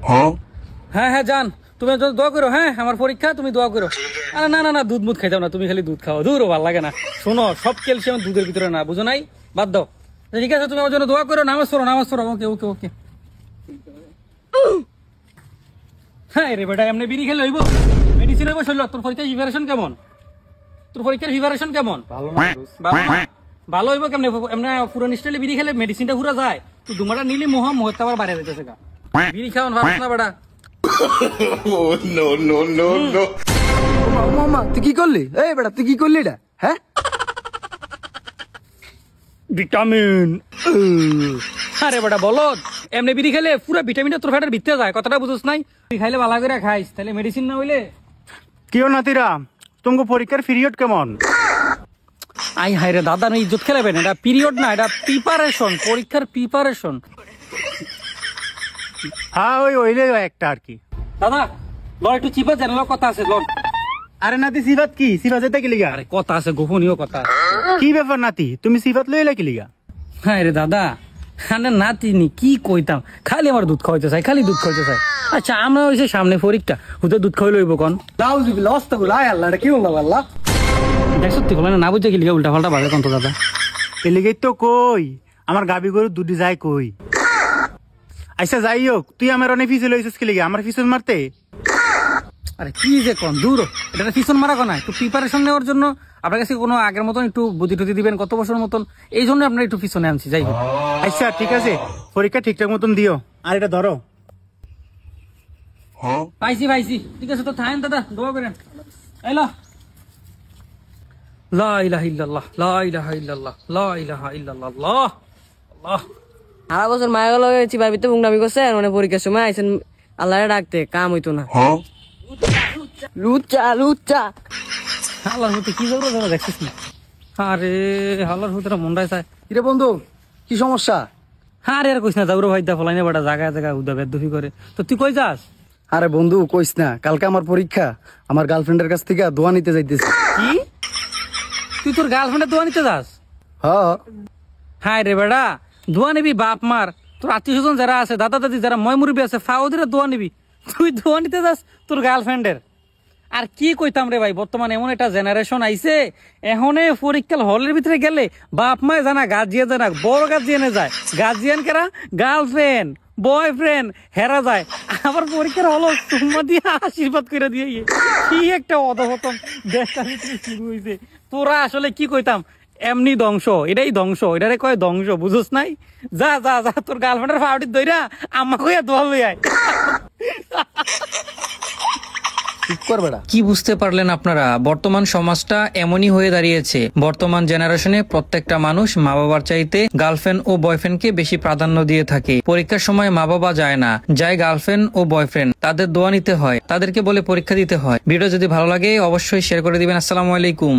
হ্যাঁ হ্যাঁ যান, তুমি দোয়া করো। হ্যাঁ আমার পরীক্ষা, তুমি দোয়া করো। আরে না না না, দুধ মুধ খাইতাম না, তুমি খালি দুধ খাও। দূর ভালো লাগে না। শোনো, সব ক্যালসিয়াম দুধের ভিতরে না, বুঝো নাই? বাদ দাও। ঠিক আছে, তুমি আমার জন্য দোয়া করো। নামাজ পড়ো, নামাজ পড়ো। ওকে ওকে ওকে। হ্যাঁ রে বেটা, এমনি বিড়ি খেলে হইব? মেডিসিন হইব শরীর। তোর পরীক্ষার প্রিপারেশন কেমন? তোর পরীক্ষার প্রিপারেশন কেমন? ভালো হইব কেমনে? এমনি পুরো স্টাইলে বিড়ি খেলে মেডিসিনটা পুরো যায়। তুই দুমাটা নিলি মোহটা আবার বাইরে যাইতেছে গা। বিড়ি খাওয়ান ভালো না বেটা। মামা তুই কি করলি? এই বেটা তুই কি করলি এটা? হ্যাঁ, ভিটামিন। আরে বেটা বলো, এমনি বিড়ি খেলে পুরো ভিটামিনটা তোর ফ্যাটের ভিতরে যায়। কথাটা বুঝছ নাই? তুই খাইলে ভালো করে খাইস, তাহলে মেডিসিন না হইলে। কিও নাতিরা, তোমাকে পরীক্ষার পিরিয়ড কেমন? আই হাই রে দাদা, না ইজ্জত খেলাবেন। এটা পিরিয়ড না, এটা প্রিপারেশন, পরীক্ষার প্রিপারেশন। হ্যাঁ ওই ওইলে একটা আর কি। দাদা ল একটু চিপা জানালো, কথা আছে ল। আরে নাতি সিফাত কি? সিফাত যেতে কি লিগা? আরে কথা আছে, গোপনীয় কথা। কি ব্যাপার নাতি, তুমি সিফাত লইলে কি লিগা? হ্যাঁ রে দাদা, নাতিনি কি কইতাম, খালি আমার দুধ খাওয়াইতে চাই, খালি দুধ খাওয়াইতে চাই। আচ্ছা আমরা হয়েছে সামনে পরীক্ষা, হুতে দুধ খাওয়াই লইব কন? নাউজুবিল্লাহ, আস্তাগফিরুল্লাহ। আল্লাহ, এটা কি বললাম আল্লাহ? দেখ সত্যি বলে না বুঝে কি লিখে উল্টা পাল্টা বাজে কন তো দাদা। এ লিগেই তো কই আমার গাবি গরু দুধি যায় কই। আচ্ছা যাই হোক, তুই আমার অনেক ফিসে লইছিস কি লিগা? আমার ফিসুল মারতে? আরে কি যে কন, দূর। এটা পিছন মারা কোনা, একটু প্রিপারেশন নেওয়ার জন্য আপনার কাছে কোনো আগের মতন একটু বুদ্ধি টুদ্ধি দিবেন কত বছর মতন, এই জন্য আপনার একটু পিছনে আনছি। যাই হোক, আচ্ছা ঠিক আছে, পরীক্ষা ঠিকঠাক মতন দিও। আর এটা ধরো। পাইছি পাইছি, ঠিক আছে তো থাকেন দাদা, দোয়া করেন। এলো লা ইলাহা ইল্লাল্লাহ, লা ইলাহা ইল্লাল্লাহ, লা ইলাহা ইল্লাল্লাহ, আল্লাহ আল্লাহ। সারা বছর মায়া গেল চিবার ভিতরে বুংনামি করছে, মানে পরীক্ষার সময় আইসেন আল্লাহরে ডাকতে, কাম হইতো না। লুচ্চা লুচ্চা হালার হতে কি করবো দাদা, দেখছিস না? আরে হালার হতে মন্ডায় চায়। কিরে বন্ধু, কি সমস্যা? হ্যাঁ রে আর কইস না, যাবো ভাই দা ফলাইনে বাটা জায়গায় জায়গায় উদা বেদফি করে। তো তুই কই যাস? আরে বন্ধু কইস না, কালকে আমার পরীক্ষা। আমার গার্লফ্রেন্ডের কাছ থেকে দোয়া নিতে যাইতেছি। কি? তুই তোর গার্লফ্রেন্ডের দোয়া নিতে যাস? হ্যাঁ। হ্যাঁ রে বেটা, দোয়া নিবি বাপ মার, তোর আত্মীয় স্বজন যারা আছে, দাদা দাদি যারা ময় মুরব্বী আছে, ফাওদের দোয়া নিবি। তুই দোয়া নিতে যাস তোর গার্লফ্রেন্ডের? আর কি কইতাম রে ভাই, বর্তমানে এমন একটা জেনারেশন আইছে, এখনে পরীক্ষা হলের ভিতরে গেলে বাপ মায় জানা, গার্জিয়ান জানা, বড় গার্জিয়ানে যায়। গার্জিয়ান কেরা? গার্লফ্রেন্ড বয়ফ্রেন্ড হেরা যায়। আবার পরীক্ষার হলো সুম্মা দিয়ে আশীর্বাদ করে দিয়ে কি একটা অধপতন দেশটার ভিতরে শুরু হয়েছে। তোরা আসলে কি কইতাম, এমনি ধ্বংস, এটাই ধ্বংস, এটারে কয় ধ্বংস, বুঝোস নাই? যা যা যা, তোর গার্লফ্রেন্ডের ফাউটির দইরা আম্মা কইয়া দোয়া লই আয়। কি বুঝতে পারলেন আপনারা? বর্তমান সমাজটা এমনই হয়ে দাঁড়িয়েছে। বর্তমান জেনারেশনে প্রত্যেকটা মানুষ মা বাবার চাইতে গার্লফ্রেন্ড ও বয়ফ্রেন্ডকে বেশি প্রাধান্য দিয়ে থাকে। পরীক্ষার সময় মা বাবা যায় না, যায় গার্লফ্রেন্ড ও বয়ফ্রেন্ড। তাদের দোয়া নিতে হয়, তাদেরকে বলে পরীক্ষা দিতে হয়। ভিডিও যদি ভালো লাগে অবশ্যই শেয়ার করে দিবেন। আসসালামু আলাইকুম।